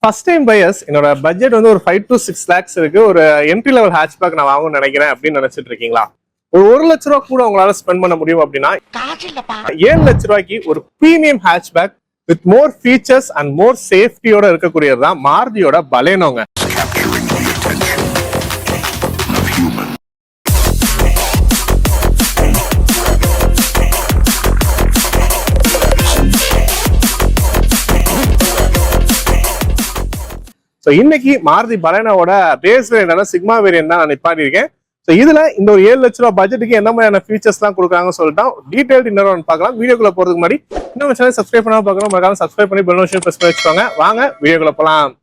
First time buyers என்னோட budget வந்து ஒரு 5 to 6 lakhs இருக்கு. ஒரு என்ட்ரி லெவல் ஹேட்ச்பேக் நான் வாங்கணும்னு நினைக்கிறேன் அப்படின்னு நினைச்சிட்டு இருக்கீங்களா? ஒரு 1 லட்ச ரூபா கூட உங்களால ஸ்பெண்ட் பண்ண முடியும் அப்படின்னா 7 லட்ச ரூபாய்க்கு ஒரு premium hatchback with more features and more சேஃப்டியோட இருக்கக்கூடியது தான் மாருதியோட பலேனோங்க. ஸோ இன்னைக்கு மாருதி பலேனோட பேஸ் வேரியண்டான சிக்மா வேரியன்ட் தான் நான் நிப்பாட்டியிருக்கேன். ஸோ இதுல இந்த ஒரு 7 லட்ச ரூபா பட்ஜெட்டுக்கு என்ன மாதிரியான ஃபீச்சர்ஸ் எல்லாம் கொடுக்குறாங்கன்னு சொல்லிட்டு டீடைல் இன்னொரு பார்க்கலாம். வீடியோக்குள்ள போறதுக்கு முன்னாடி இன்னும் சேனல் சப்ஸ்கிரைப் பண்ணாம பார்க்கணும், மறக்காம சப்ஸ்கிரைப் பண்ணி பெல் நோட்டிஃபிகேஷன் பிரஸ் பண்ணி வச்சுக்கோங்க. வாங்க வீடியோக்குள்ள போலாம்.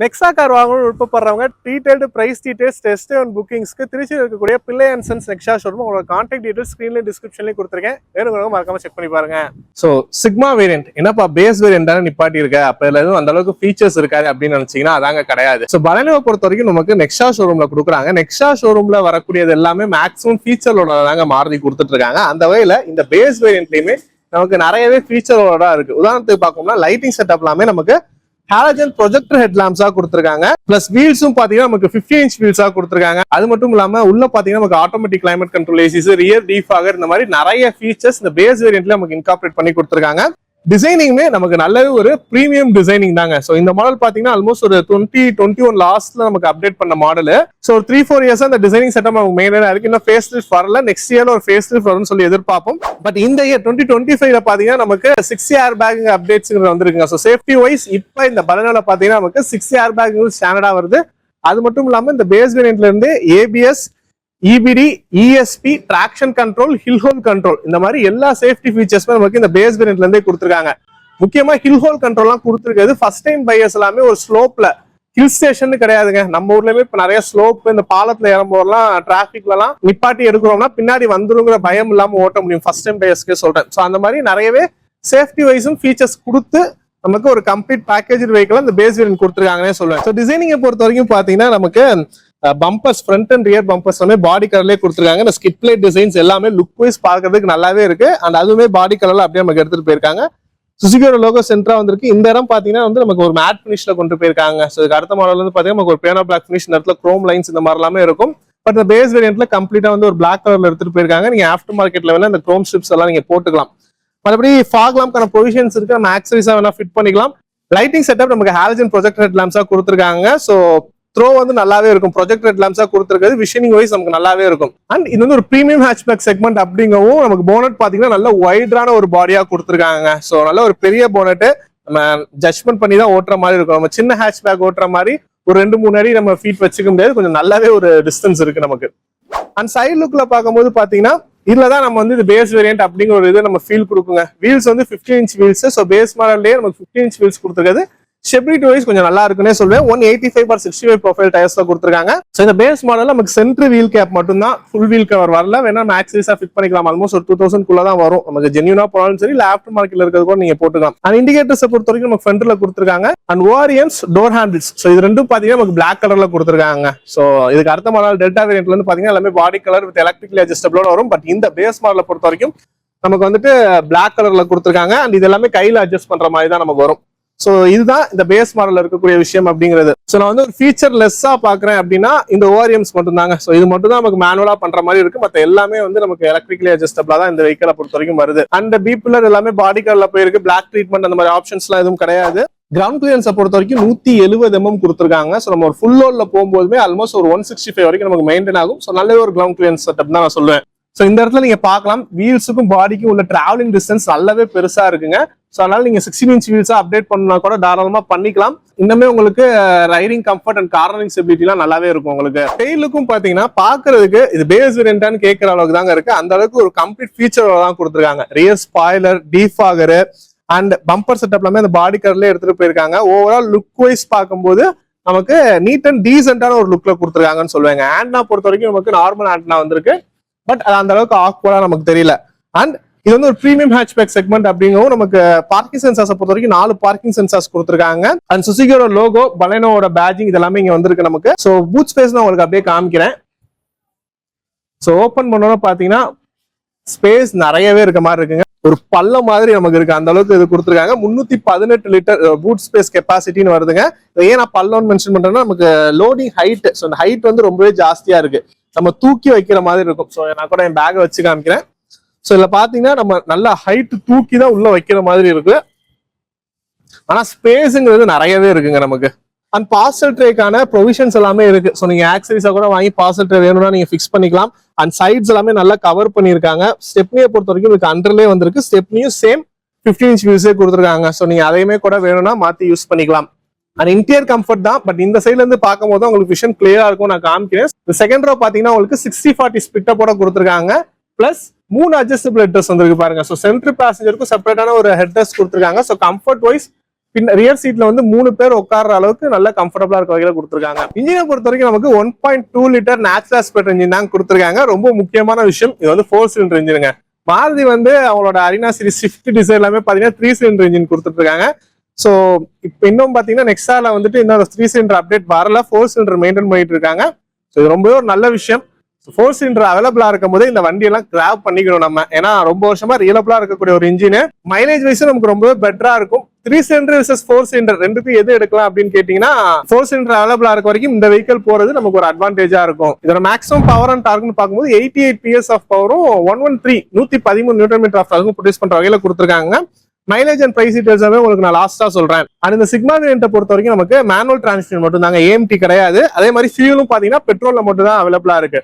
நெக்ஸா கார் வாங்கணும்னு விருப்பப்படுறவங்க detailed price details test and புக்கிங்ஸ்க்கு திருச்சியில் இருக்கக்கூடிய Pillai and Sons Nexa showroom உங்களோட கான்டாக்ட் டீடைல்ஸ் ஸ்க்ரீன்லேயும் டிஸ்கிரிப்ஷன்லேயும் கொடுத்துருக்கேன். வேணுங்கிறவங்க மறக்காம செக் பண்ணி பாருங்க. ஸோ சிக்மா வேரியன்ட் என்னப்பா பேஸ் வேரியன்ட் தானே நிப்பாட்டி இருக்க, அப்போ இதில் எதுவும் அந்த அளவுக்கு ஃபீச்சர்ஸ் இருக்காது அப்படின்னு நினைச்சீங்கன்னா அதாங்க கிடையாது. ஸோ பலேனோவை பொறுத்த வரைக்கும் நமக்கு நெக்ஸா ஷோரூம்ல கொடுக்குறாங்க. நெக்ஸா ஷோரூம்ல வரக்கூடியது எல்லாமே மேக்ஸிமம் ஃபீச்சரோட தாங்க மாருதி கொடுத்துட்டு இருக்காங்க. அந்த வகையில் இந்த பேஸ் வேரியன்ட்லயுமே நமக்கு நிறையவே ஃபீச்சரோட இருக்கு. உதாரணத்துக்கு பார்க்கணும்னா லைட்டிங் செட்டப் எல்லாமே நமக்கு ஹாலஜன் ப்ரொஜெக்டர் ஹெட் லாம்ப்ஸா கொடுத்திருக்காங்க. பிளஸ் வீல்ஸும் பாத்தீங்கன்னா நமக்கு 15 inch வீல்ஸா கொடுத்திருக்காங்க. அது மட்டும் இல்லாம உள்ள பாத்தீங்கன்னா நமக்கு automatic climate control ACs, rear defogger, இந்த மாதிரி நிறைய ஃபீச்சர்ஸ் இந்த பேஸ் வேரியன்ட்ல நமக்கு இன்கார்பரேட் பண்ணி கொடுத்திருக்காங்க. டிசைனிங்மே நமக்கு நல்ல ஒரு பிரீமியம் டிசைனிங் தாங்க. ஸோ இந்த மாடல் பாத்தீங்கன்னா ஆல்மோஸ்ட் ஒரு 2021 லாஸ்ட்ல நமக்கு அப்டேட் பண்ண மாடல். ஸோ ஒரு 3-4 இயர்ஸ் அந்த டிசைனிங் செட்டப் நமக்கு மெயினா இருக்கு. இன்னும் ஃபேஸ் லிஃப்ட் வரல, நெக்ஸ்ட் இயர்ல ஒரு ஃபேஸ் லிஃப்ட் வரும்னு சொல்லி எதிர்பார்ப்போம். பட் இந்த இயர் 2025ல பாத்தீங்கன்னா நமக்கு 6 ஏர் பேக் அப்டேட்ஸ் வந்துருக்குங்க. ஸோ சேஃப்டி வைஸ் இப்போ இந்த பலேனோல பாத்தீங்கன்னா நமக்கு 6 ஏர் பேக் ஸ்டாண்டர்டா வருது. அது மட்டும் இல்லாம இந்த பேஸ் வேரியன்ட்ல இருந்து ABS, EBD, ESP, traction control, hill hold control, இந்த மாதிரி எல்லா சேஃப்டி ஃபீச்சர்ஸ்மே நமக்கு இந்த பேஸ் வேரியன்ட்ல இருந்தே கொடுத்துருக்காங்க. முக்கியமா ஹில் ஹோல் கண்ட்ரோல்லாம் கொடுத்துருக்காது. ஃபர்ஸ்ட் டைம் பையர்ஸ் எல்லாமே ஒரு ஸ்லோப்ல, ஹில் ஸ்டேஷன் கிடையாதுங்க. நம்ம ஊர்லயுமே இப்ப நிறைய ஸ்லோப் இந்த பாலத்துல இறங்கும்போதெல்லாம் டிராபிக்ல எல்லாம் நிப்பாட்டி எடுக்கிறோம்னா பின்னாடி வந்துருங்கிற பயம் இல்லாம ஓட்ட முடியும். ஃபர்ஸ்ட் டைம் பையர்ஸ்க்கு சொல்றேன். ஸோ அந்த மாதிரி நிறையவே சேஃப்டி வைஸும் ஃபீச்சர்ஸ் கொடுத்து நமக்கு ஒரு கம்ப்ளீட் பேக்கேஜ் வெஹிக்கிள் இந்த பேஸ் வேரியன்ட் கொடுத்துருக்காங்கன்னே சொல்லுவேன். ஸோ டிசைனிங்கை பொறுத்த வரைக்கும் பாத்தீங்கன்னா நமக்கு bumpers, front and rear bumpers எல்லாமே பாடி கலர்லயே கொடுத்துருக்காங்க. இந்த ஸ்கிட் பிளேட் டிசைன்ஸ் எல்லாமே லுக் வைஸ் பார்க்கறதுக்கு நல்லாவே இருக்கு. அண்ட் அதுவுமே பாடி கலர்ல அப்படியே நமக்கு எடுத்துட்டு போயிருக்காங்க. சுசுகியோட லோகோ சென்டரா வந்திருக்கு. இந்த இடம் பாத்தீங்கன்னா வந்து நமக்கு ஒரு மேட் பினிஷ்ல கொண்டு போயிருக்காங்க. ஸோ இதுக்கு அடுத்த மாடல் வந்து பாத்தீங்கன்னா நமக்கு ஒரு பியானோ பிளாக் பினிஷ், இடத்துல குரோம் லைன்ஸ் இந்த மாதிரி எல்லாமே இருக்கும். பட் இந்த பேஸ் வேரியன்ட்ல கம்ப்ளீட்டா வந்து ஒரு பிளாக் கலர்ல எடுத்துட்டு போயிருக்காங்க. நீங்க ஆஃப்டர் மார்க்கெட் லெவல்ல இந்த குரோம் ஸ்ட்ரிப்ஸ் எல்லாம் நீங்க போட்டுக்கலாம். மற்றபடி ஃபாக் லாம்ப்கான ப்ரொவிஷன்ஸ் இருக்கு, நம்ம ஆக்சரிஸா வேணா ஃபிட் பண்ணிக்கலாம். லைட்டிங் செட்டப் நமக்கு ஹாலஜன் ப்ரொஜெக்டர் ஹெட் லாம்ப்ஸா கொடுத்துருக்காங்க. ஸோ த்ரோ வந்து நல்லாவே இருக்கும். ப்ரொஜெக்டர் ஹெட் லாம்ப்ஸா கொடுத்துருக்காது. விஷனிங் வைஸ் நமக்கு நல்லாவே இருக்கும். அண்ட் இது வந்து ஒரு பிரீமியம் ஹேட்ச்பேக் செக்மெண்ட் அப்படிங்கவும் நமக்கு போனட் பாத்தீங்கன்னா நல்ல வைடான ஒரு பாடியா கொடுத்துருக்காங்க. ஸோ நல்ல ஒரு பெரிய போனட், நம்ம ஜட்ஜ்மெண்ட் பண்ணி தான் ஓட்டுற மாதிரி இருக்கும். நம்ம சின்ன ஹேட்ச்பேக் ஓட்டுற மாதிரி ஒரு 2-3 அடி நம்ம ஃபீட் வச்சுக்க முடியாது. கொஞ்சம் நல்லாவே ஒரு டிஸ்டன்ஸ் இருக்கு நமக்கு. அண்ட் சைட் லுக்ல பார்க்கும்போது பாத்தீங்கன்னா இதுலதான் நம்ம வந்து இது பேஸ் வேரியன்ட் அப்படிங்கிற ஒரு இது நம்ம ஃபீல் கொடுக்குங்க. வீல்ஸ் வந்து 15 inch வீல்ஸ். ஸோ பேஸ் மாடல்லேயே நமக்கு 15 inch வீல்ஸ் கொடுத்துருக்காது. ஸ்டெபிலிட்டி வைஸ் கொஞ்சம் நல்லா இருக்குன்னே சொல்லுவேன். 185/65 ப்ரொஃபைல் டயர்ஸ்ல கொடுத்துருக்காங்க. ஸோ இந்த பேஸ் மாடல் நமக்கு சென்ட்ரு வீல் கேப் மட்டும் தான், ஃபுல் வீல் கவர் வரல. வேணா மேக்ஸிஸா ஃபிட் பண்ணிக்கலாம். ஆல்மோஸ்ட் ஒரு 2000 குள்ள தான் வரும். நமக்கு ஜென்யூனா போனாலும் சரி, இல்ல ஆஃப்டர் மார்க்கெட்ல இருக்கிறது கூட நீங்க போட்டுக்கலாம். அண்ட் இண்டிகேட்டர்ஸ் பொறுத்த வரைக்கும் நமக்கு ஃப்ரண்ட்ல கொடுத்துருக்காங்க. அண்ட் ஓஆர்எம்ஸ், டோர் ஹேண்டில்ஸ், ஸோ இது ரெண்டும் பாத்தீங்கன்னா நமக்கு பிளாக் கலர்ல கொடுத்துருக்காங்க. ஸோ இதுக்கு அடுத்த மாடல் டெல்டா வேரியன்ட்ல இருந்து பாத்தீங்கன்னா எல்லாமே பாடி கலர் வித் எலக்ட்ரிக்கலி அட்ஜஸ்டபிளோட வரும். பட் இந்த பேஸ் மாடலை பொறுத்த வரைக்கும் நமக்கு வந்துட்டு பிளாக் கலர்ல கொடுத்துருக்காங்க. அண்ட் இது எல்லாமே கையில அட்ஜஸ்ட் பண்ற மாதிரி தான் நமக்கு வரும். சோ இதுதான் இந்த பேஸ் மாடல்ல இருக்கக்கூடிய விஷயம் அப்படிங்கிறது. சோ நான் வந்து ஒரு ஃபீச்சர் லெஸ்ஸா பாக்குறேன் அப்படின்னா இந்த ஓஆர்எம்ஸ் மட்டும் தாங்க. சோ இது மட்டும் தான் நமக்கு மேனுவலா பண்ற மாதிரி இருக்கு. மத்த எல்லாமே வந்து நமக்கு எலக்ட்ரிக்கலி அட்ஜஸ்டபிளா தான் இந்த வெஹிக்கிளை பொறுத்த வரைக்கும் வருது. அண்ட் பி பில்லர் எல்லாமே பாடி கலர்ல போயிருக்கு. பிளாக் ட்ரீட்மெண்ட் அந்த மாதிரி ஆப்ஷன்ஸ் எல்லாம் எதுவும் கிடையாது. கிரவுண்ட் கிளியரன்ஸை பொறுத்த வரைக்கும் 170 mm கொடுத்துருக்காங்க. ஸோ நம்ம ஒரு ஃபுல் லோட்ல போகும்போதுமே ஆல்மோஸ்ட் ஒரு 165 வரைக்கும் நமக்கு மெயின்டைன் ஆகும். ஸோ நல்ல ஒரு கிரவுண்ட் கிளியரன்ஸ் செட்டப் தான் நான் சொல்லுவேன். ஸோ இந்த இடத்துல நீங்க பார்க்கலாம், வீல்ஸுக்கும் பாடிக்கும் உள்ள டிராவலிங் டிஸ்டன்ஸ் நல்லாவே பெருசா இருக்குங்க. ஸோ அதனால நீங்க 16 inch வீல்ஸா அப்டேட் பண்ணா கூட தாராளமா பண்ணிக்கலாம். இன்னுமே உங்களுக்கு riding comfort and cornering stability எல்லாம் நல்லாவே இருக்கும். உங்களுக்கு டெயிலுக்கும் பாத்தீங்கன்னா பாக்குறதுக்கு இது பேஸ் வேரியன்ட்டான்னு கேட்கற அளவுக்கு தாங்க இருக்கு. அந்த அளவுக்கு ஒரு கம்ப்ளீட் ஃபீச்சரோட தான் கொடுத்துருக்காங்க. Rear spoiler, defogger and bumper setup எல்லாமே அந்த பாடி கலர்ல எடுத்துட்டு போயிருக்காங்க. ஓவரால் லுக் வைஸ் பார்க்கும்போது நமக்கு நீட் அண்ட் டீசென்டான ஒரு லுக்ல கொடுத்துருக்காங்கன்னு சொல்லுவாங்க. ஆண்டனா பொறுத்த வரைக்கும் நமக்கு நார்மல் ஆண்டனா வந்திருக்கு. பட் அது அந்த அளவுக்கு ஆக்வர்டா நமக்கு தெரியல. அண்ட் இது வந்து ஒரு பிரீமியம் ஹேட்ச்பேக் செக்மெண்ட் அப்படிங்கவும் நமக்கு பார்க்கிங் சென்சார்ஸ் பொறுத்த வரைக்கும் 4 பார்க்கிங் சென்சார்ஸ் கொடுத்துருக்காங்க. அண்ட் சுசுகியோட லோகோ, பலேனோட பேஜிங் இதெல்லாமே இங்க வந்திருக்கு நமக்கு. ஸோ பூட் ஸ்பேஸ் நான் உங்களுக்கு அப்படியே காமிக்கிறேன். ஸோ ஓப்பன் பண்ணோம்னா பாத்தீங்கன்னா ஸ்பேஸ் நிறையவே இருக்க மாதிரி இருக்குங்க. ஒரு பள்ளம் மாதிரி நமக்கு இருக்கு, அந்த அளவுக்கு இது கொடுத்துருக்காங்க. 318 லிட்டர் பூட் ஸ்பேஸ் கெப்பாசிட்டின்னு வருதுங்க. ஏன் நான் பள்ளம்னு மென்ஷன் பண்றேன்னா நமக்கு லோடிங் ஹைட், ஸோ அந்த ஹைட் வந்து ரொம்பவே ஜாஸ்தியா இருக்கு, நம்ம தூக்கி வைக்கிற மாதிரி இருக்கும். ஸோ நான் கூட என் பேக்கை வச்சு காமிக்கிறேன். ஸோ இதுல பாத்தீங்கன்னா நம்ம நல்லா ஹைட் தூக்கி தான் உள்ள வைக்கிற மாதிரி இருக்கு. ஆனா ஸ்பேஸுங்கிறது நிறையவே இருக்குங்க நமக்கு. அண்ட் பார்சல் ட்ரேக்கான ப்ரொவிஷன்ஸ் எல்லாமே இருக்கு. ஸோ நீங்க ஆக்சரிஸா கூட வாங்கி பார்சல் ட்ரே வேணும்னா நீங்க ஃபிக்ஸ் பண்ணிக்கலாம். அண்ட் சைட்ஸ் எல்லாமே நல்லா கவர் பண்ணியிருக்காங்க. ஸ்டெப்னியை பொறுத்த வரைக்கும் உங்களுக்கு அண்டர்லே வந்திருக்கு. ஸ்டெப்னியும் சேம் 15 இன்ச் வியூஸே கொடுத்துருக்காங்க. ஸோ நீங்க அதையுமே கூட வேணும்னா மாத்தி யூஸ் பண்ணிக்கலாம். அண்ட் இன்டீரியர் கம்ஃபர்ட் தான், பட் இந்த சைட்ல இருந்து பார்க்கும் போது உங்களுக்கு விஷன் கிளியரா இருக்கும். நான் காமிக்கிறேன். செகண்ட் ரோ பாத்தீங்கன்னா உங்களுக்கு 60/40 ஸ்பிட்ட போட கொடுத்துருக்காங்க. பிளஸ் 3 அட்ஜஸ்டபிள் ஹெட்ரஸ் வந்துருக்கு பாருங்க. ஸோ சென்ட்ரல் பேசஞ்சருக்கும் செப்பரேட்டான ஒரு ஹெட்ரஸ் கொடுத்துருக்காங்க. ஸோ கம்ஃபர்ட் வைஸ் ரியர் சீட்ல வந்து 3 பேர் உட்கார்ற அளவுக்கு நல்ல கம்ஃபர்டபுளா இருக்க வகையில கொடுத்துருக்காங்க. இன்ஜினை பொறுத்த வரைக்கும் நமக்கு 1.2 லிட்டர் நேச்சுரல் ஆஸ்பெக்ட் இன்ஜின் தான் கொடுத்துருக்காங்க. ரொம்ப முக்கியமான விஷயம், இது வந்து 4 சிலிண்டர் இன்ஜினுங்க. மாருதி வந்து அவங்களோட அரினா சீரிஸ் ஸ்விஃப்ட் டிசைர் எல்லாமே பாத்தீங்கன்னா 3 சிலிண்டர் இன்ஜின் கொடுத்துட்டு இருக்காங்க. ஸோ இப்போ இன்னும் பாத்தீங்கன்னா நெக்ஸால வந்துட்டு இன்னொரு 3 சிலிண்டர் அப்டேட் வரல, 4 சிலிண்டர் மெயின்டைன் பண்ணிட்டு இருக்காங்க. ஸோ இது ரொம்பவே ஒரு நல்ல விஷயம். 4 சிலிண்டர் அவைலபிளா இருக்கும் போது இந்த வண்டியெல்லாம் கிராப் பண்ணிக்கணும் நம்ம. ஏன்னா ரொம்ப வருஷமா ரியலபிளா இருக்கக்கூடிய ஒரு இன்ஜின், மைலேஜ் வைஸ் நமக்கு ரொம்பவே பெட்டரா இருக்கும். 3 சிலிண்டர் விசஸ் 4 சிலிண்டர் ரெண்டுக்கும் எது எடுக்கலாம் அப்படின்னு கேட்டீங்கன்னா 4 சிலிண்டர் அவைலபிளா இருக்க வரைக்கும் இந்த வெஹிக்கிள் போறது நமக்கு ஒரு அட்வான்டேஜா இருக்கும். இதோட மேக்ஸிமம் பவர் அண்ட் டார்க்னு பார்க்கும்போது 88 PS ஆஃப் பவரும் 113 நியூட்டன் மீட்டர் ஆஃப் டார்க்கும் ப்ரொடியூஸ் பண்ற வகையில கொடுத்துருக்காங்க. மைலேஜ் அண்ட் பிரைஸ் டீடைல்ஸ் உங்களுக்கு நான் லாஸ்டா சொல்றேன். அண்ட் இந்த சிக்மா வேரியண்ட்டை பொறுத்த வரைக்கும் நமக்கு மேனுவல் டிரான்ஸ்மிஷன் மட்டும் தாங்க, AMT கிடையாது. அதே மாதிரி ஃபியூலும் பாத்தீங்கன்னா பெட்ரோல்ல மட்டும் தான் அவைலபிளா இருக்கு.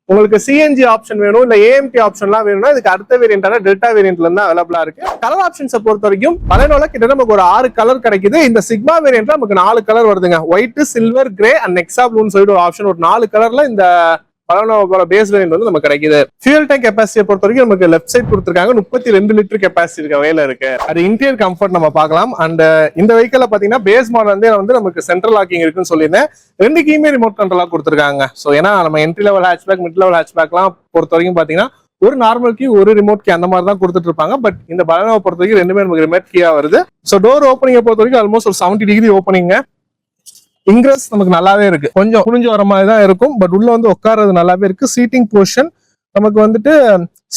உங்களுக்கு CNG ஆப்ஷன் வேணும் இல்ல AMT ஆப்ஷன்லாம் வேணும்னா இதுக்கு அடுத்த வேரியண்டான டெல்டா வேரியண்ட்ல இருந்து அவைலபிளா இருக்கு. கலர் ஆப்ஷன்ஸை பொறுத்த வரைக்கும் பலனோல கிட்ட நமக்கு ஒரு 6 கலர் கிடைக்குது. இந்த சிக்மா வேரியண்ட்ல நமக்கு 4 கலர் வருதுங்க. White, silver, grey and Nexa ப்ளூன்னு சொல்லிட்டு ஒரு ஆப்ஷன், ஒரு 4 கலர்ல இந்த பலனோட பேஸ் வேரியண்ட் வந்து நமக்கு கிடைக்குது. ஃபியூல் டேங்க் கெப்பாசிட்டியை பொறுத்த வரைக்கும் நமக்கு லெஃப்ட் சைட் கொடுத்துருக்காங்க, 32 லிட்டர் கெப்பாசிட்டி இருக்க வகையில இருக்கு. அது இன்டீரியர் கம்ஃபர்ட் நம்ம பார்க்கலாம். அண்ட் இந்த வெஹிக்கிள் பாத்தீங்கன்னா பேஸ் மாடல் வந்து நமக்கு சென்ட்ரல் லாக்கிங் இருக்குன்னு சொல்லியிருந்தேன். 2 கீமே ரிமோட் கண்ட்ரோலா கொடுத்துருக்காங்க. ஸோ ஏன்னா நம்ம entry level hatchback, mid level ஹேட்ச்பேக்லாம் பொறுத்த வரைக்கும் பாத்தீங்கன்னா ஒரு நார்மல் கீ, ஒரு ரிமோட் கீ அந்த மாதிரி தான் கொடுத்துட்டு இருப்பாங்க. பட் இந்த பலனோவை பொறுத்த வரைக்கும் 2மே நமக்கு ரிமோட் கீயா வருது. ஸோ டோர் ஓப்பனிங்கை பொறுத்த வரைக்கும் ஆல்மோஸ்ட் ஒரு 70 டிகிரி ஓப்பனிங்க. இங்கிரஸ் நமக்கு நல்லாவே இருக்கு, கொஞ்சம் புரிஞ்சு வர மாதிரி தான் இருக்கும். பட் உள்ள வந்து உட்கார்றது நல்லாவே இருக்கு. சீட்டிங் பொசிஷன் நமக்கு வந்துட்டு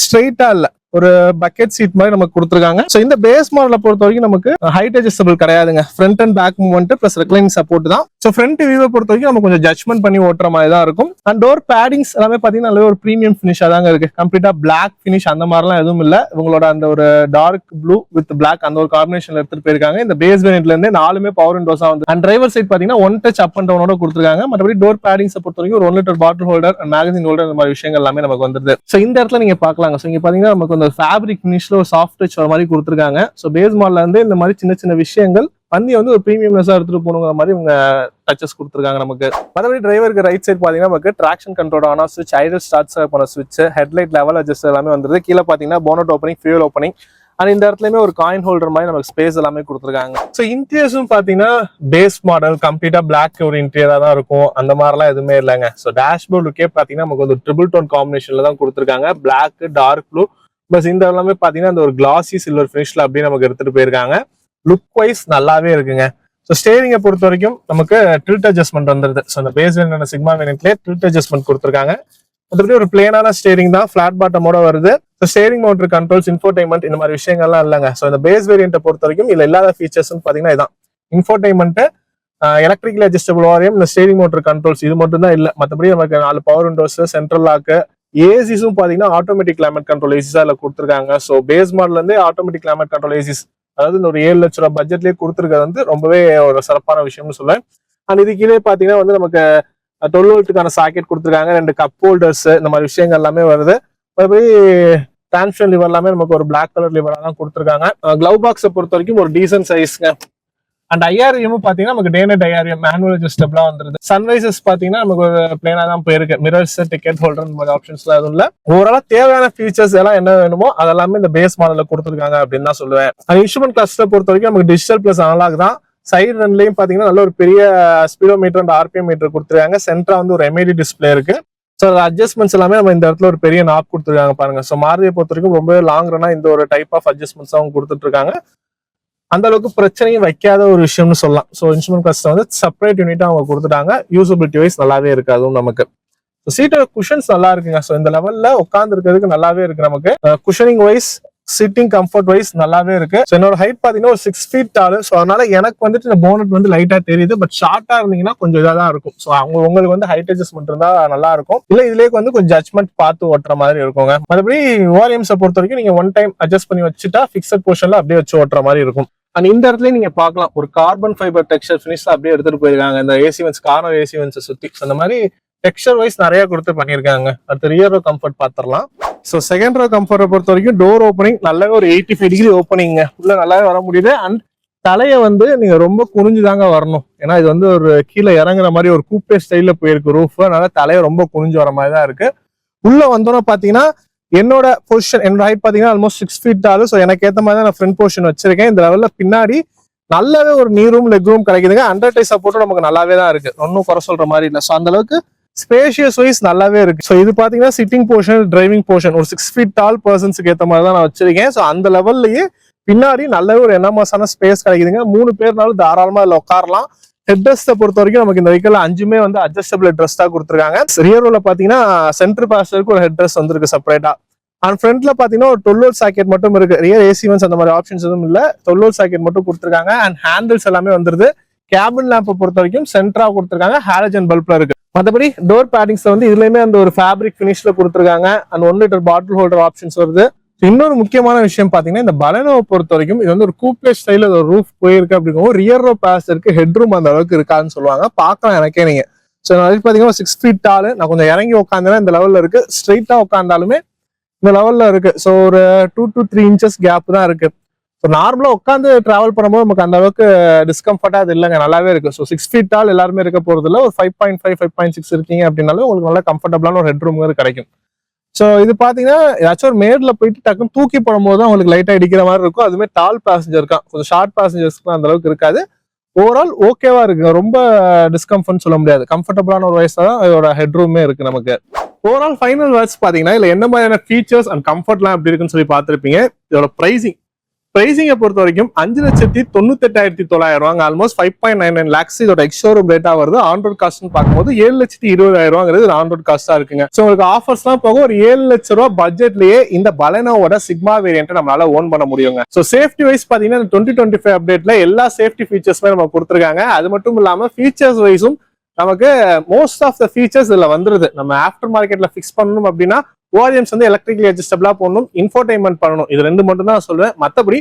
ஸ்ட்ரெயிட்டா இல்ல, ஒரு பக்கெட் சீட் மாதிரி நமக்கு கொடுத்துருக்காங்க. ஸோ இந்த பேஸ் மாடலை பொறுத்த வரைக்கும் நமக்கு ஹைட் அட்ஜஸ்டபிள் கிடையாதுங்க. Front and back movement plus reclining support தான். ஸோ ஃப்ரண்ட் வியூவை பொறுத்த வரைக்கும் நம்ம கொஞ்சம் ஜட்மெண்ட் பண்ணி ஓட்டுற மாதிரி தான் இருக்கும். அண்ட் டோர் பேடிங்ஸ் எல்லாமே பாத்தீங்கன்னா நல்ல ஒரு ப்ரீமியம் ஃபினிஷா தாங்க இருக்கு. கம்ப்ளீட்டா பிளாக் ஃபினிஷ் அந்த மாதிரிலாம் எதுவும் இல்ல. இவங்களோட அந்த ஒரு டார்க் ப்ளூ வித் பிளாக் அந்த ஒரு காம்பினேஷன்ல எடுத்துட்டு போயிருக்காங்க. இந்த பேஸ் வேரியண்ட்ல இருந்து 4மே பவர் விண்டோஸா வந்து. அண்ட் டிரைவர் சைட் பாத்தீங்கன்னா 1 டச் அப் அண்ட் டவுனோட கொடுத்துருக்காங்க. மற்றபடி டோர் பேடிங்ஸ் பொறுத்த வரைக்கும் ஒரு 1 litre bottle holder and magazine holder இந்த மாதிரி விஷயங்கள் எல்லாமே நமக்கு வந்துருது. ஸோ இந்த இடத்துல நீங்க பாக்கலாங்க. ஸோ இங்க பாத்தீங்கன்னா நமக்கு அந்த ஃபேப்ரிக் ஃபினிஷ்ல ஒரு சாஃப்ட் டச் வர மாதிரி கொடுத்துருக்காங்க. ஸோ பேஸ் மாடல்ல இருந்து இந்த மாதிரி சின்ன சின்ன விஷயங்கள் வண்டி வந்து ஒரு ப்ரீமியம்னஸா எடுத்துட்டு போகணுங்கிற மாதிரி இவங்க டச்சஸ் கொடுத்துருக்காங்க நமக்கு. மற்றபடி டிரைவருக்கு ரைட் சைட் பாத்தீங்கன்னா நமக்கு ட்ராக்ஷன் கண்ட்ரோல் ஆன ஸ்விட்ச், ஐடல் ஸ்டார்ட் பண்ண ஸ்விட்ச், ஹெட்லைட் லெவல் அட்ஜஸ்ட் எல்லாமே வந்துருது. கீழே பாத்தீங்கன்னா bonnet opening, fuel opening. And இந்த இடத்துலயுமே ஒரு காயின் ஹோல்டர் மாதிரி நமக்கு ஸ்பேஸ் எல்லாமே கொடுத்துருக்காங்க. ஸோ இன்டீரியர்ஸும் பாத்தீங்கன்னா பேஸ் மாடல் கம்ப்ளீட்டா பிளாக் ஒரு இன்டீரியரா தான் இருக்கும், அந்த மாதிரிலாம் எதுவுமே இல்லைங்க. ஸோ டேஷ்போர்ட் லுக்கே பாத்தீங்கன்னா நமக்கு ஒரு ட்ரிபிள் டோன் காம்பினேஷன்ல தான் கொடுத்துருக்காங்க. பிளாக், டார்க் ப்ளூ பஸ் இந்த எல்லாமே பாத்தீங்கன்னா அந்த ஒரு கிளாசி சில்வர் ஃபினிஷ்ல அப்படியே நமக்கு எடுத்துட்டு போயிருக்காங்க. லுக் வைஸ் நல்லாவே இருக்குங்க. ஸோ ஸ்டேரிங்கை பொறுத்த வரைக்கும் நமக்கு டில்ட் அட்ஜஸ்ட்மெண்ட் வந்துருது. ஸோ அந்த பேஸ் வேரியன்ட் சிக்மா வேரியன்ட்லேயே டில்ட் அட்ஜஸ்ட்மெண்ட் கொடுத்துருக்காங்க. மற்றபடி ஒரு பிளேனான ஸ்டேரிங் தான், ஃபிளாட் பாட்டமோட வருது. So steering mounted controls, infotainment இந்த மாதிரி விஷயங்கள்லாம் இல்லைங்க. ஸோ இந்த பேஸ் வேரியன்ட்டை பொறுத்த வரைக்கும் இதுல இல்லாத ஃபீச்சர்ஸ் பாத்தீங்கன்னா இதான் இன்ஃபோடைன்மெண்ட், எலக்ட்ரிக்கல் அட்ஜஸ்டபிள் வாரியம், இந்த ஸ்டேரிங் மோட்டர் கண்ட்ரோல்ஸ் இது மட்டும் தான் இல்ல. மற்றபடி நமக்கு 4 பவர் விண்டோஸ், சென்ட்ரல் லாக்கு, ஏசிஸும் பாத்தீங்கன்னா ஆட்டோமேட்டிக் கிளைமேட் கண்ட்ரோல் ஏசிஸா இல்ல கொடுத்துருக்காங்க. ஸோ பேஸ் மாடல்ல இருந்தே ஆட்டோமேட்டிக் கிளைமேட் கண்ட்ரோல் ஏசிஸ், அதாவது இந்த ஒரு 7 லட்ச ரூபாய் பட்ஜெட்லயே கொடுத்துருக்கிறது வந்து ரொம்பவே ஒரு சிறப்பான விஷயம்னு சொல்லுவேன். அண்ட் இது கீழே பாத்தீங்கன்னா வந்து நமக்கு 12 வோல்ட்டுக்கான சாக்கெட் கொடுத்துருக்காங்க, 2 கப் ஹோல்டர்ஸ் இந்த மாதிரி விஷயங்கள் எல்லாமே வருது. மறுபடி டிரான்ஸ்மிஷன் லிவர் எல்லாமே நமக்கு ஒரு பிளாக் கலர் லிவரா தான் கொடுத்துருக்காங்க. க்ளவ் பாக்ஸை பொறுத்த வரைக்கும் ஒரு டீசன்ட் சைஸ்ங்க. அண்ட் ஐஆர்எம் பாத்தீங்கன்னா நமக்கு டே நைட் ஐஆர்எம் மேனுவல் அட்ஜஸ்டபிளா வந்துருது. சன்ரைசஸ் பாத்தீங்கன்னா நமக்கு ஒரு பிளேனா தான் போயிருக்கு. மிரர்ஸ், டிக்கெட் ஹோல்டர் இந்த மாதிரி ஆப்ஷன்ஸ்லாம் எதுவும் இல்ல. ஓவரால் தேவையான ஃபீச்சர்ஸ் எல்லாம் என்ன வேணுமோ அதெல்லாமே இந்த பேஸ் மாடல்ல கொடுத்துருக்காங்க அப்படின்னு தான் சொல்லுவேன். அந்த இன்ஸ்ட்ருமெண்ட் கிளஸ்டர் பொறுத்த வரைக்கும் நமக்கு டிஜிட்டல் பிளஸ் அனலாக் தான். சைடு ரன்லயும் பாத்தீங்கன்னா நல்ல ஒரு பெரிய ஸ்பீடோமீட்டர் அண்ட் ஆர்பிஎம் மீட்டர் கொடுத்துருக்காங்க. சென்டரா வந்து ஒரு எம்ஐடி டிஸ்பிளே இருக்கு. ஸோ அட்ஜஸ்ட்மெண்ட்ஸ் எல்லாமே நம்ம இந்த இடத்துல ஒரு பெரிய நாப் கொடுத்துருக்காங்க பாருங்க. ஸோ மாருதியை பொறுத்த வரைக்கும் ரொம்ப லாங் ரன்னா இந்த ஒரு டைப் ஆஃப் அட்ஜஸ்ட்மெண்ட்ஸ் அவங்க கொடுத்துட்டு இருக்காங்க. அந்த அளவுக்கு பிரச்சனையும் வைக்காத ஒரு விஷயம்னு சொல்லலாம். ஸோ இன்ஸ்ட்ருமெண்ட் கிளஸ்டர் வந்து செப்பரேட் யூனிட்டா அவங்க கொடுத்துட்டாங்க. யூசபிலிட்டி வைஸ் நல்லாவே இருக்கு அதுவும் நமக்கு. சீட்டோட குஷன்ஸ் நல்லா இருக்குங்க. ஸோ இந்த லெவல்ல உட்கார்ந்து இருக்கிறதுக்கு நல்லாவே இருக்கு நமக்கு. Cushioning wise sitting comfort wise நல்லாவே இருக்கு. ஸோ என்னோட ஹைட் பாத்தீங்கன்னா ஒரு 6 feet டாலு. ஸோ அதனால எனக்கு வந்துட்டு இந்த போனட் வந்து லைட்டா தெரியுது. பட் ஷார்ட்டா இருந்தீங்கன்னா கொஞ்சம் இதாக தான் இருக்கும். ஸோ உங்களுக்கு வந்து ஹைட் அட்ஜஸ்ட்மெண்ட் இருந்தா நல்லா இருக்கும். இல்ல இதுலயே வந்து கொஞ்சம் ஜட்மெண்ட் பார்த்து ஓட்டுற மாதிரி இருக்குங்க. மறுபடி ஓஆர்எம்ஸை பொறுத்த வரைக்கும் நீங்க ஒன் டைம் அட்ஜஸ்ட் பண்ணி வச்சுட்டா பிக்சட் போர்ஷன்ல அப்படியே வச்சு ஓட்டுற மாதிரி இருக்கும். அண்ட் இந்த இடத்துல நீங்க பார்க்கலாம் ஒரு கார்பன் ஃபைபர் டெக்ஸ்சர் ஃபினிஷ்ல அப்படியே எடுத்துட்டு போயிருக்காங்க இந்த ஏசி வென்ஸ் கார்னர் ஏசி வென்ஸை சுத்தி. அந்த மாதிரி டெக்ஸ்சர் வைஸ் நிறைய கொடுத்து பண்ணிருக்காங்க. அடுத்து ரியர் ரோ கம்ஃபர்ட் பாத்திரலாம். ஸோ செகண்ட் ரோ கம்ஃபர்ட்டை பொறுத்த வரைக்கும் டோர் ஓப்பனிங் நல்லாவே ஒரு 85 டிகிரி ஓப்பனிங் உள்ள நல்லாவே வர முடியுது. அண்ட் தலையை வந்து நீங்க ரொம்ப குனிஞ்சுதாங்க வரணும். ஏன்னா இது வந்து ஒரு கீழே இறங்குற மாதிரி ஒரு கூப்பே ஸ்டைல்ல போயிருக்கு ரூஃப். அதனால தலையை ரொம்ப குனிஞ்சு வர மாதிரி தான் இருக்கு. உள்ள வந்தோன்னா பாத்தீங்கன்னா என்னோட பொசிஷன் என்னோட ஹைட் பாத்தீங்கன்னா ஆல்மோஸ்ட் 6 feet டாலு. ஸோ எனக்கு ஏற்ற மாதிரி தான் நான் ஃப்ரண்ட் பொசிஷன் வச்சிருக்கேன். இந்த லெவல்ல பின்னாடி நல்லாவே ஒரு நீ ரூம் லெக் ரூம் கிடைக்குதுங்க. அண்டர் டை சப்போர்ட்டும் நமக்கு நல்லாவே தான் இருக்கு. ஒன்னும் குறை சொல்ற மாதிரி இல்லை. ஸோ அந்த அளவுக்கு ஸ்பேஷியஸ் வைஸ் நல்லாவே இருக்கு. ஸோ இது பாத்தீங்கன்னா சிட்டிங் போர்ஷன் டிரைவிங் போர்ஷன் ஒரு 6 feet டால் பர்சன்ஸுக்கு ஏற்ற மாதிரி தான் நான் வச்சிருக்கேன். ஸோ அந்த லெவல்லயே பின்னாடி நல்லாவே ஒரு என்எம்எஸான ஸ்பேஸ் கிடைக்குதுங்க. 3 பேர்னாலும் தாராளமா இதுல உட்காரலாம். ஹெட் ரெஸ்ட்டை பொறுத்த வரைக்கும் நமக்கு இந்த வெஹிக்கிள் 5மே வந்து அட்ஜஸ்டபிள் ஹெட் ரெஸ்டா கொடுத்துருக்காங்க. ரியர் ரோல பாத்தீங்கன்னா சென்டர் பேசஞ்சருக்கு ஒரு ஹெட் ரெஸ்ட் வந்திருக்கு செப்பரேட்டா. அண்ட் ஃப்ரண்ட்ல பாத்தீங்கன்னா ஒரு 12 volt சாக்கெட் மட்டும் இருக்கு. ரியர் ஏசி வென்ஸ் அந்த மாதிரி ஆப்ஷன்ஸ் எதுவும் இல்ல. 12 volt சாக்கெட் மட்டும் கொடுத்துருக்காங்க. அண்ட் ஹேண்டில்ஸ் எல்லாமே வந்துருது. கேபின் லேம்பை பொறுத்த வரைக்கும் சென்டரா கொடுத்துருக்காங்க. ஹாலஜன் பல்ப்ல இருக்கு. மற்றபடி டோர் பேடிங்ஸ் வந்து இதுலயுமே அந்த ஒரு ஃபேப்ரிக் ஃபினிஷ்ல கொடுத்துருக்காங்க. And 1 liter bottle holder options வருது. இன்னொரு முக்கியமான விஷயம் பாத்தீங்கன்னா இந்த பலனோவை பொறுத்த வரைக்கும் இது வந்து ஒரு கூப்பே ஸ்டைல ஒரு ரூஃப் போயிருக்கு அப்படிங்கும். ரியர் ரோ பேசஞ்சருக்கு ஹெட் ரூம் அந்த அளவுக்கு இருக்காதுன்னு சொல்லுவாங்க. பார்க்கலாம் எனக்கே நீங்க. ஸோ நான் பாத்தீங்கன்னா 6 feet டாலு. நான் கொஞ்சம் இறங்கி உட்காந்தேன்னா இந்த லெவல்ல இருக்கு. ஸ்ட்ரைட்டா உட்காந்தாலுமே இந்த லெவல்ல இருக்கு. ஸோ ஒரு 2 to 3 inches கேப் தான் இருக்கு. ஸோ நார்மலா உட்காந்து டிராவல் பண்ணும்போது நமக்கு அந்த அளவுக்கு டிஸ்கம்ஃபர்ட்டா அது இல்லைங்க. நல்லாவே இருக்கு. ஸோ 6 feet டால் எல்லாருமே இருக்க போறது இல்லை. ஒரு 5.5 5.6 இருக்கீங்க அப்படின்னாலும் உங்களுக்கு நல்லா கம்ஃபர்டபுளான ஒரு ஹெட் ரூம் கிடைக்கும். ஸோ இது பாத்தீங்கன்னா ஏதாச்சும் ஒரு மேட்ல போயிட்டு டக்குன்னு தூக்கி போடும் போது தான் உங்களுக்கு லைட்டா இடிக்கிற மாதிரி இருக்கும். அதுமே டால் பேசஞ்சர் இருக்கான். கொஞ்சம் ஷார்ட் பேசஞ்சர்ஸ்க்கு அந்த அளவுக்கு இருக்காது. ஓவரால் ஓகேவா இருக்கு. ரொம்ப டிஸ்கம்ஃபர்ட்னு சொல்ல முடியாது. கம்ஃபர்டபுளான ஒரு வயசா தான் இதோட ஹெட் ரூமே இருக்கு நமக்கு. ஓவரால் ஃபைனல் வேர்ட்ஸ் பாத்தீங்கன்னா இல்ல என்ன மாதிரியான ஃபீச்சர்ஸ் அண்ட் கம்ஃபர்ட்லாம் எப்படி இருக்குன்னு சொல்லி பார்த்திருப்பீங்க. இதோட பிரைசிங்கை பொறுத்த வரைக்கும் 5,98,900 ஆல்மோஸ்ட் 5.99 lakhs இதோட எக்ஸ்ஷோரூம் ரேட்டா வருது. ஆன் ரோட் காஸ்ட்னு பார்க்கும்போது 7,20,000 ஆன் ரோட் காஸ்டா இருக்குங்க. ஸோ உங்களுக்கு ஆஃபர்ஸ்லாம் போக ஒரு 7 லட்ச ரூபா பட்ஜெட்லயே இந்த பலனோட சிக்மா வேரியன்ட் நம்மளால ஓன் பண்ண முடியுங்க. ஸோ சேஃப்டி வைஸ் பாத்தீங்கன்னா 2025 அப்டேட்ல எல்லா சேஃப்டி ஃபீச்சர்ஸ்மே நம்ம கொடுத்துருக்காங்க. அது மட்டும் இல்லாம ஃபீச்சர்ஸ் வைஸும் நமக்கு மோஸ்ட் ஆஃப் த ஃபீச்சர்ஸ் இதுல வந்துருது. நம்ம ஆஃப்டர் மார்க்கெட்ல ஃபிக்ஸ் பண்ணணும் அப்படின்னா ஓஆர்எம்ஸ் வந்து எலக்ட்ரிக்கலி அட்ஜஸ்டபிளா போடணும், இன்ஃபோடைன்மெண்ட் பண்ணணும். இது 2 மட்டும் தான் சொல்லுவேன். மற்றபடி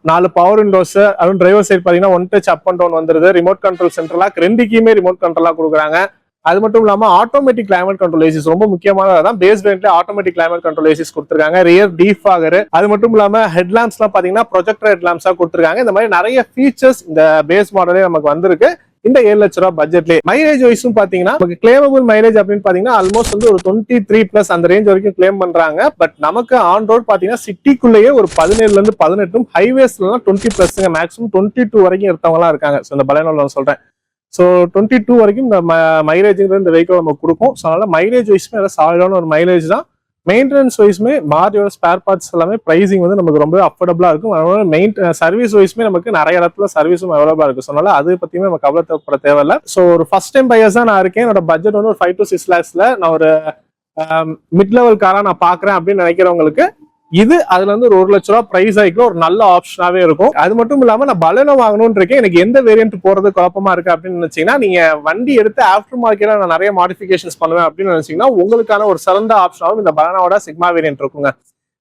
4 பவர் விண்டோஸ், அதுவும் டிரைவர் சைட் பாத்தீங்கன்னா 1 touch அப் அண்ட் டவுன் வந்துருது. ரிமோட் கண்ட்ரோல் சென்ட்ரலா 2 கீமே ரிமோட் கண்ட்ரோலா கொடுக்குறாங்க. அது மட்டும் இல்லாம ஆட்டோமேட்டிக் கிளைமேட் கண்ட்ரோல் ஏசிஸ் ரொம்ப முக்கியமானதான். பேஸ் வேரியன்ட்ல ஆட்டோமேட்டிக் கிளைமேட் கண்ட்ரோல் ஏசிஸ் கொடுத்துருக்காங்க. ரியர் டீஃபாகர், அது மட்டும் இல்லாம ஹெட் லாம்ப்ஸ் எல்லாம் பாத்தீங்கன்னா ப்ரொஜெக்டர் ஹெட் லாம்ப்ஸா கொடுத்துருக்காங்க. இந்த மாதிரி நிறைய ஃபீச்சர்ஸ் இந்த பேஸ் மாடலே நமக்கு வந்திருக்கு இந்த 7 லட்ச ரூபாய் பட்ஜெட்லேயே. மைலேஜ் வைஸும் பாத்தீங்கன்னா நமக்கு கிளைமபிள் மைலேஜ் அப்படின்னு பாத்தீங்கன்னா ஆல்மோஸ்ட் வந்து ஒரு 23+ அந்த ரேஞ்ச் வரைக்கும் கிளைம் பண்றாங்க. பட் நமக்கு ஆன் ரோட் பாத்தீங்கன்னா சிட்டிக்குள்ளேயே ஒரு 17 to 18, ஹைவேஸ்ல 20+ மேக்ஸிமம் 22 வரைக்கும் எடுத்தவங்க எல்லாம் இருக்காங்க. ஸோ இந்த பலனோல சொல்றேன். ஸோ 22 வரைக்கும் இந்த மைலேஜ்ங்கிற இந்த வெஹிக்கிள் நமக்கு கொடுக்கும். ஸோ அதனால மைலேஜ் வைஸ்மே சாலிடான ஒரு மைலேஜ் தான். மெயின்டெனன்ஸ் வைஸ்மே மாரியோட ஸ்பேர் பார்ட்ஸ் எல்லாமே பிரைசிங் வந்து நமக்கு ரொம்ப அஃபோர்டபுளா இருக்கும். அதனால சர்வீஸ் வைஸ்மே நமக்கு நிறைய இடத்துல சர்வீஸும் அவைலபிளா இருக்கு. ஸோ அதனால அதை பத்தியுமே நமக்கு கவலைப்பட தேவையில்லை. ஸோ ஒரு ஃபர்ஸ்ட் டைம் பையர்ஸ் தான் நான் இருக்கேன். என்னோட பட்ஜெட் வந்து ஒரு 5 to 6 lakhsல நான் ஒரு மிட் லெவல் காரா நான் பாக்குறேன் அப்படின்னு நினைக்கிறவங்களுக்கு இது அதுல இருந்து ஒரு 1 லட்ச ரூபாய் பிரைஸ் ஆகிக்கும் ஒரு நல்ல ஆப்ஷனாவே இருக்கும். அது மட்டும் இல்லாம நான் பலனோ வாங்கணும்னு இருக்கேன், எனக்கு எந்த வேரியன்ட் போறது குழப்பமா இருக்கு அப்படின்னு நினைச்சீங்கன்னா நீங்க வண்டி எடுத்து ஆஃப்டர் மார்க்கெட்ல நான் நிறைய மாடிஃபிகேஷன்ஸ் பண்ணுவேன் அப்படின்னு நினைச்சீங்கன்னா உங்களுக்கான ஒரு சிறந்த ஆப்ஷனாகவும் இந்த பலனோட சிக்மா வேரியன்ட் இருக்குங்க.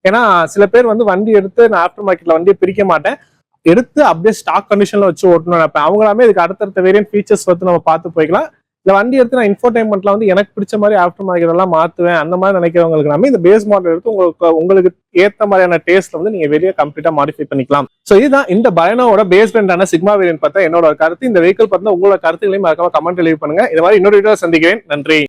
ஏன்னா சில பேர் வந்து வண்டி எடுத்து நான் ஆஃப்டர் மார்க்கெட்ல வண்டியை பிரிக்க மாட்டேன், எடுத்து அப்படியே ஸ்டாக் கண்டிஷன்ல வச்சு ஓட்டணும் நினைப்பேன். அவங்களாமே இதுக்கு அடுத்தடுத்த வேரியன்ட் ஃபீச்சர்ஸ் வந்து நம்ம பார்த்து போய்க்கலாம். இந்த வண்டி எடுத்து நான் இன்ஃபோடைன்மெண்ட்ல வந்து எனக்கு பிடிச்ச மாதிரி ஆஃப்டர் மார்க்கெட் எல்லாம் மாத்துவேன் அந்த மாதிரி நினைக்கிறவங்களுக்கு நம்ம இந்த பேஸ் மாடல் எடுத்து உங்களுக்கு ஏத்த மாதிரியான டேஸ்ட்ல வந்து நீங்க வெளியே கம்ப்ளீட்டா மாடிஃபை பண்ணிக்கலாம். சோ இதுதான் இந்த பலனோட பேஸ் பிராண்டான சிக்மா வேரியன்ட் பார்த்தா என்னோட கருத்து. இந்த வெஹிக்கிள் பார்த்தா உங்களோட கருத்துக்களையும் மறக்காம கமெண்ட் லீவ் பண்ணுங்க. இந்த மாதிரி இன்னொரு வீடியோ சந்திக்கிறேன். நன்றி.